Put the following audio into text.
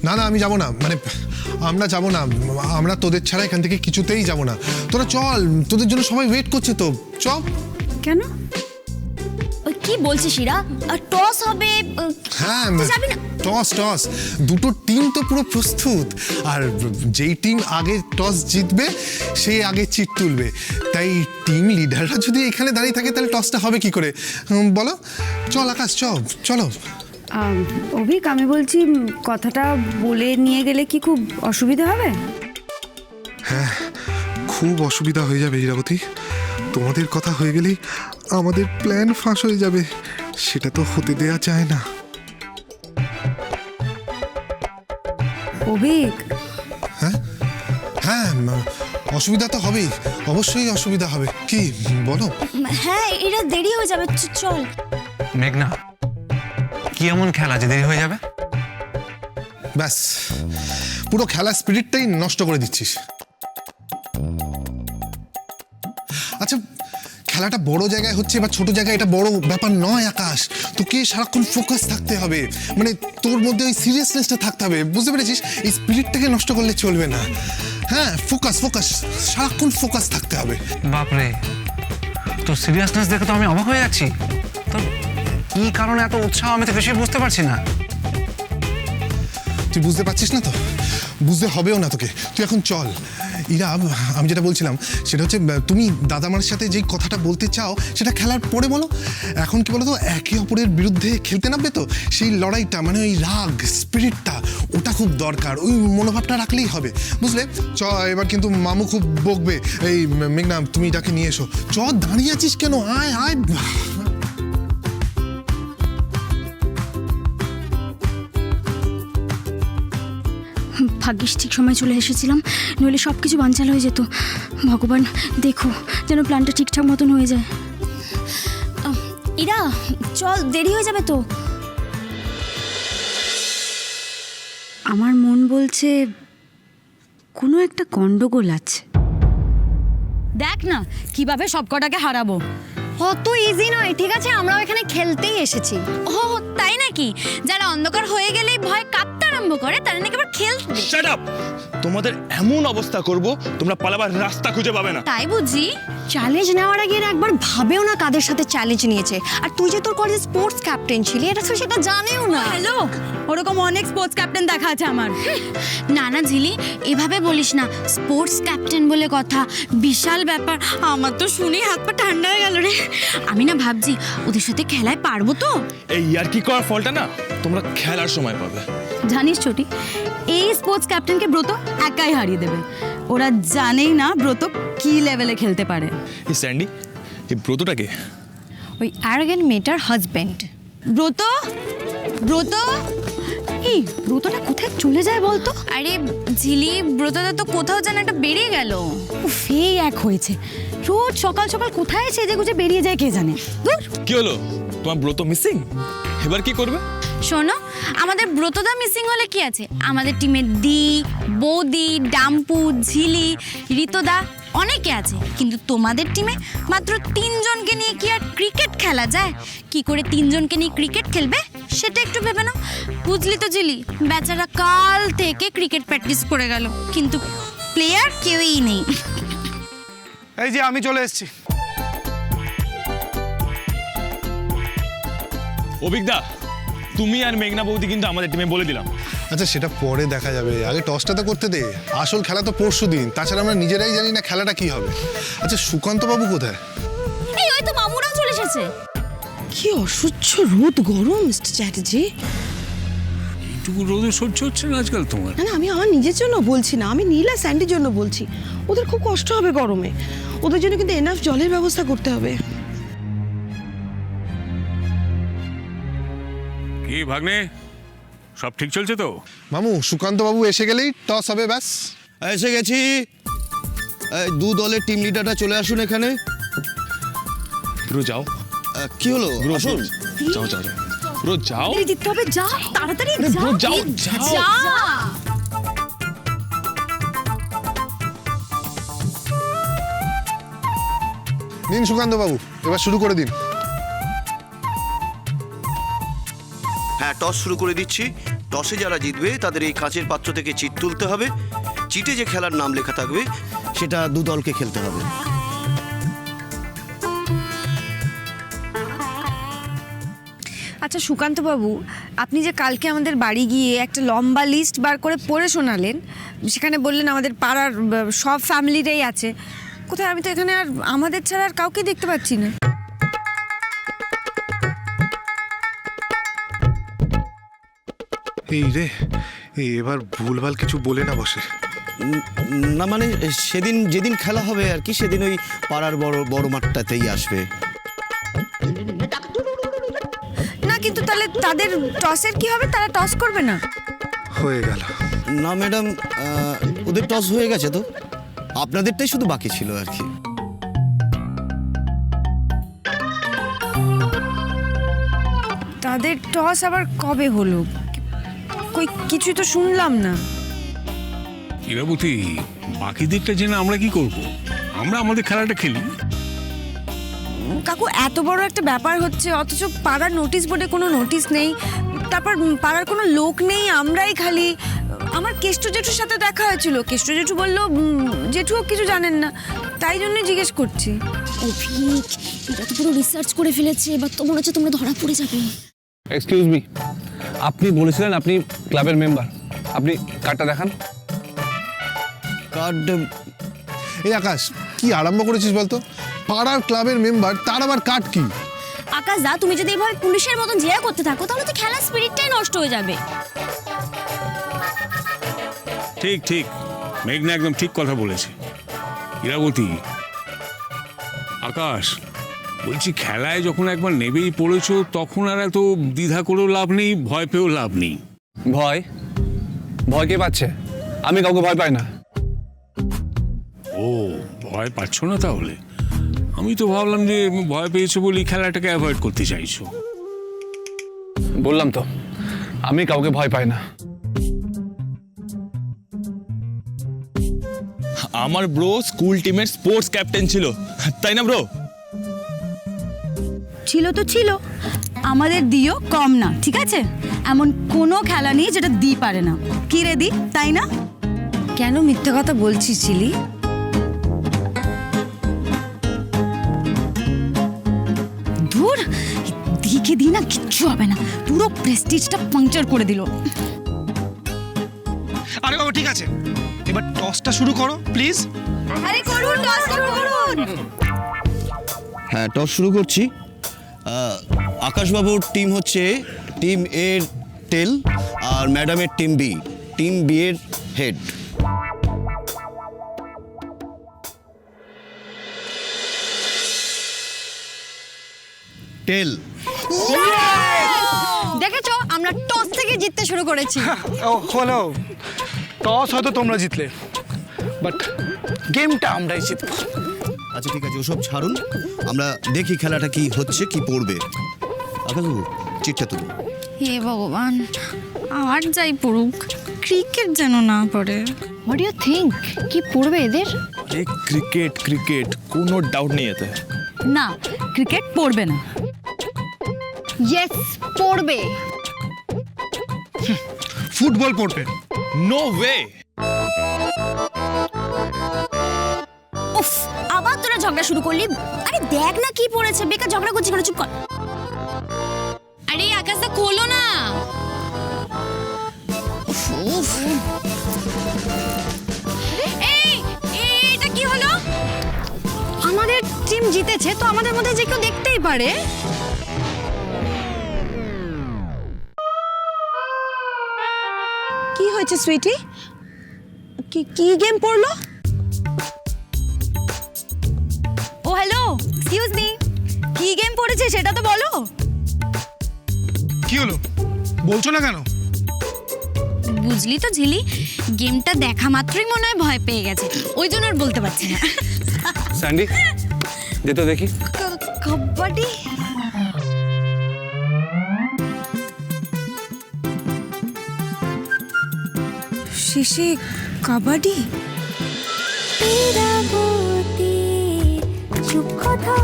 না না আমি যাব না, মানে আমরা যাব না, আমরা তোদের ছাড়া এখান থেকে কিছুতেই যাব না। তোরা চল, তোদের জন্য সবাই ওয়েট করছে তো, চল। কেন? ওই কি বলছিস ইরা? টস হবে? হ্যাঁ তুই যাবি না? টস টস, দুটো টিম তো পুরো প্রস্তুত, আর যেই টিম আগে টস জিতবে সেই আগে চিট তুলবে। তাই টিম লিডাররা যদি এখানে দাঁড়িয়ে থাকে তাহলে টসটা হবে কি করে বলো? চল আকাশ, চলো। অভিক, আমি বলছি কথাটা বলে নিয়ে গেলে কি খুব অসুবিধা হবে? হ্যাঁ, খুব অসুবিধা হয়ে যাবে হীরাবতী। তোমাদের কথা হয়ে গেলেই আমাদের প্ল্যান ফাঁস হয়ে যাবে, সেটা তো হতে দেয়া যায় না। অভিক, হ্যাঁ অসুবিধা তো হবেই, অবশ্যই অসুবিধা হবে। কি বলো? হ্যাঁ এরা দেরি হয়ে যাবে, চল। মেঘনা, কি এমন খেলা যে দেরি হয়ে যাবে? ব্যাস, পুরো খেলার স্পিরিটটাই নষ্ট করে দিচ্ছিস। আচ্ছা, খেলাটা বড় জায়গায় হচ্ছে বা ছোট জায়গায় এটা বড় ব্যাপার নয় আকাশ। তোকে সারাক্ষণ ফোকাস থাকতে হবে, মানে তোর মধ্যে ওই সিরিয়াসনেসটা থাকতে হবে, বুঝতে পেরেছিস? এই স্পিরিটটাকে নষ্ট করলে চলবে না। হ্যাঁ, ফোকাস, সারাক্ষণ ফোকাস থাকতে হবে। বাপরে, তোর সিরিয়াসনেস দেখে তো আমি অবাক হয়ে যাচ্ছি। তো কি কারণে এত উৎসাহ আমি তো কিছুই বুঝতে পারছি না। তুই বুঝতে পারছিস না তো, বুঝতে হবেও না তোকে। তুই এখন চল। ইরা, আমি যেটা বলছিলাম সেটা হচ্ছে, তুমি দাদামার সাথে যেই কথাটা বলতে চাও সেটা খেলার পরে বলো। এখন কি বলো তো, একে অপরের বিরুদ্ধে খেলতে নামবে তো, সেই লড়াইটা, মানে ওই রাগ স্পিরিটটা, ওটা খুব দরকার। ওই মনোভাবটা রাখলেই হবে, বুঝলে? এবার কিন্তু মামু খুব বকবে। এই মেঘনা, তুমি এটাকে নিয়ে এসো। দাঁড়িয়ে আছিস কেন? আয়। ভাগ্যিস ঠিক সময় চলে এসেছিলাম, নইলে সব কিছু বানচাল হয়ে যেত। ভগবান দেখো যেন প্ল্যানটা ঠিকঠাক মতন হয়ে যায়। ইরা চল, দেরি হয়ে যাবে তো। আমার মন বলছে কোনো একটা গন্ডগোল আছে। দেখ না কিভাবে সবকটাকে হারাবো। অত ইজি নয়, ঠিক আছে? আমরাও এখানে খেলতেই এসেছি। ও তাই নাকি? যারা অন্ধকার হয়ে গেলেই ভয় কাঁপতে আরম্ভ করে তারা নাকি আবার খেলবে। Shut up! তোমাদের এমন অবস্থা করব তোমরা পালাবার রাস্তা খুঁজে পাবে না। তাই বুঝি? চ্যালেঞ্জ নেওয়ার আগে এরা একবার ভাবেও না কাদের সাথে চ্যালেঞ্জ নিয়েছে। আর তুই যে তোর কলেজে স্পোর্টস ক্যাপ্টেন ছিলি, এটা তো সেটা জানেও না। হ্যালো, ওরকম অনেক স্পোর্টস ক্যাপ্টেন দেখা আছে আমার। না না ঝিলি, এভাবে বলিস না। স্পোর্টস ক্যাপ্টেন বলে কথা, বিশাল ব্যাপার। আমার তো শুনে হাত পা ঠান্ডা হয়ে গেল রে। আমি না ভাবছি ওদের সাথে খেলায় পারবো তো। এই ইয়ার্কি করার ফলটা না তোমরা খেলার সময় পাবে। জানিস ছোটি, এই স্পোর্টস ক্যাপ্টেনকে ব্রত একাই হারিয়ে দেবে। ওরা জানেই না ব্রত কি লেভেলে খেলতে পারে। এই স্যান্ডি, এই ব্রতটাকে ওই অ্যারোগেন্ট মেয়েটার হাজবেন্ড। ব্রত, এই ব্রতটা কোথায় চলে যায় বলতো? আরে ঝিলি, ব্রতদা তো কোথাও যেন একটা বেরিয়ে গেল। উফ, এই এক হয়েছে। রোজ সকাল সকাল কোথায় সেজে গুজে বেরিয়ে যায় কে জানে। দূর। কি হলো? তোমার ব্রত মিসিং, এবার কি করবে? শোনো, আমাদের ব্রতদা মিসিং হলে কি আছে, আমাদের টিমে দি, বৌদি, ডাম্পু, ঝিলি, ঋতদা অনেকে আছে। কিন্তু তোমাদের টিমে মাত্র 3 জনকে নিয়ে কি আর ক্রিকেট খেলা যায়? কি করে 3 জনকে নিয়ে ক্রিকেট খেলবে সেটা একটু ভেবে নাও। বুঝলি তো ঝিলি, বেচারা কাল থেকে ক্রিকেট প্র্যাকটিস করে গেল, কিন্তু প্লেয়ার কেউই নেই। এই যে আমি চলে এসেছি। অভিজ্ঞতা, তুমি আর মেঘনা বৌদি কিন্তু আমাদের টিমে বলে দিলাম। আচ্ছা, সেটা পরে দেখা যাবে, আগে টসটা তো করতে দে। আসল খেলা তো পরশু দিন, তাছাড়া আমরা নিজেরাই জানি না খেলাটা কি হবে। আচ্ছা, সুকান্ত বাবু কোথায়? এই ওই তো মামুরাও চলে এসেছে। কি অসহ্য রোদ গরম মিস্টার চ্যাটার্জি। এইটুকু রোদে সহ্য হচ্ছে না আজকাল তোমার? না আমি আমার নিজের জন্য বলছি না, আমি নীলা স্যান্ডির জন্য বলছি। ওদের খুব কষ্ট হবে গরমে, ওদের জন্য কিন্তু এনাফ জলের ব্যবস্থা করতে হবে। কি ভাগ্নে, সব ঠিক চলছে তো? মামু, সুকান্ত বাবু এসে গেলেই টস হবে, ব্যাস। এসে গেছি। দু দলের টিম লিডাররা চলে আসুন এখানে। ব্রো যাও। কি হলো? ব্রো আসুন। যাও ব্রো যাও। জিততে হবে, যা তাড়াতাড়ি ব্রো যাও। নিন সুকান্ত বাবু, এবার শুরু করে দিন। হ্যাঁ, টস শুরু করে দিচ্ছি। টসে যারা জিতবে তাদের এই কাঁচের পাত্র থেকে চিট তুলতে হবে। চিটে যে খেলার নাম লেখা থাকবে সেটা দু দলকে খেলতে হবে। আচ্ছা সুকান্ত বাবু, আপনি যে কালকে আমাদের বাড়ি গিয়ে একটা লম্বা লিস্ট বার করে পড়ে শোনালেন, সেখানে বললেন আমাদের পাড়ার সব ফ্যামিলিরাই আছে, কোথায় আমি তো এখানে আর আমাদের ছাড়া আর কাউকে দেখতে পাচ্ছি না। এই রে, এবার ভুলভাল কিছু বলে না বসে। না মানে সেদিন যেদিন খেলা হবে আর কি, সেদিন ওই পাড়ার বড় বড় মাঠটাতেই আসবে। না কিন্তু তাহলে তাদের টসের কি হবে? তারা টস করবে না? হয়ে গেল। না ম্যাডাম, ওদের টস হয়ে গেছে তো, আপনাদেরটাই শুধু বাকি ছিল আর কি। তাদের টস আবার কবে হলো? কই কিছু তো শুনলাম না। ইরাবতী, বাকিদেরটা জেনে আমরা কি করব? আমরা আমাদের খেলাটা খেলি। কাকু, এত বড় একটা ব্যাপার হচ্ছে, অথচ পাড়ার নোটিশ বোর্ডে কোনো নোটিশ নেই, তারপর পাড়ার কোনো লোক নেই, আমরাই খালি। আমার কেষ্ট জেঠুর সাথে দেখা হয়েছিল, কেষ্ট জেঠু বলল জেঠুও কিছু জানেন না, তাই জন্যই জিজ্ঞেস করছি। অভিক, এটা তো পুরো রিসার্চ করে ফেলেছে, এবার তো মনে হচ্ছে তোমরা ধরা পড়ে যাবে। এক্সকিউজ মি, আপনি বলেছিলেন আপনি ক্লাবের মেম্বার, আপনি কার্ডটা দেখান। কার্ড? এই আকাশ, কি আরম্ভ করেছিস বলতো? পাড়ার ক্লাবের মেম্বার, তার আবার কার্ড কি? আকাশ দা, তুমি যদি এইভাবে পুলিশের মতন জেরা করতে থাকো তাহলে তো খেলার স্পিরিটটাই নষ্ট হয়ে যাবে। ঠিক ঠিক, মেঘনা একদম ঠিক কথা বলেছে। ইরাবতী, আকাশ, বলছি খেলায় যখন একবার নেবেই পড়েছো তখন আর এত দ্বিধা করেও লাভ নেই, ভয় পেয়েও লাভ নেই। ভয়? ভয় কে পাচ্ছে? আমি কাউকে ভয় পাই না। ও, ভয় পাচ্ছ না তাহলে? আমি তো ভাবলাম যে ভয় পেয়েছো বলি খেলাটাকে অ্যাভয়েড করতে চাইছো। বললাম তো, আমি কাউকে ভয় পাই না। আমার ব্রো স্কুল টিমের স্পোর্টস ক্যাপ্টেন ছিল, তাই না ব্রো? ছিল তো ছিল, আমাদের দিও কম না, ঠিক আছে? এমন কোনো খেলা নেই যেটা দি পারে না। কি রে দি, তাই না? কেন মিথ্যা কথা বলছিস ছিলি? ধুর, দিকে দি না কিচ্ছু হবে না, পুরো প্রেস্টিজটা পাংচার করে দিল। আরে বাবা ঠিক আছে, এবার টসটা শুরু করো প্লিজ। আরে করুন, টস করুন। হ্যাঁ, টস শুরু করছি। আকাশবাবুর টিম হচ্ছে টিম এর টেল, আর ম্যাডামের টিম বি, টিম বি এর হেড। টেল। দেখেছো, আমরা টস থেকে জিততে শুরু করেছি। ও হলো, টস হয়তো তোমরা জিতলে, বাট গেমটা আমরাই জিতবো। আচ্ছা ঠিক আছে, ওসব ছাড়ুন, আমরা দেখি খেলাটা কি হচ্ছে, কি পড়বে। আকাশবাবু, চিটটা তুলুন। হে ভগবান, আর যাই পড়ুক, ক্রিকেট যেন না পড়ে। হোয়াট ডু ইউ থিঙ্ক, কি পড়বে এদের? এই ক্রিকেট ক্রিকেট কোনো ডাউট নেই এতে। না, ক্রিকেট পড়বে না। ইয়েস, পড়বে। ফুটবল পড়বে। No way. উফ, আবার তোরা ঝগড়া শুরু করলি। আরে দেখ না কি পড়েছে, বেকার ঝগড়া করছিস কেন? চুপ কর। আরে আকাশটা খোলো না। উফ, এই এটা কি হলো? আমাদের টিম জিতেছে, তো আমাদের মধ্যে যে কেউ দেখতেই পারে। কি হয়েছে সুইটি? কি কি গেম পড়লো? ও হ্যালো, এক্সকিউজ মি, কি গেম পড়েছে সেটা তো বলো। কি হলো বলছো না কেন? বুঝলি তো ঝিলি, গেমটা দেখা মাত্রই মনে হয় ভয় পেয়ে গেছে, ওই জন্য আর বলতে পারছি না। স্যান্ডি, দে তো দেখি। কাবাডি? শেষে কাবাডি? চুপ কথা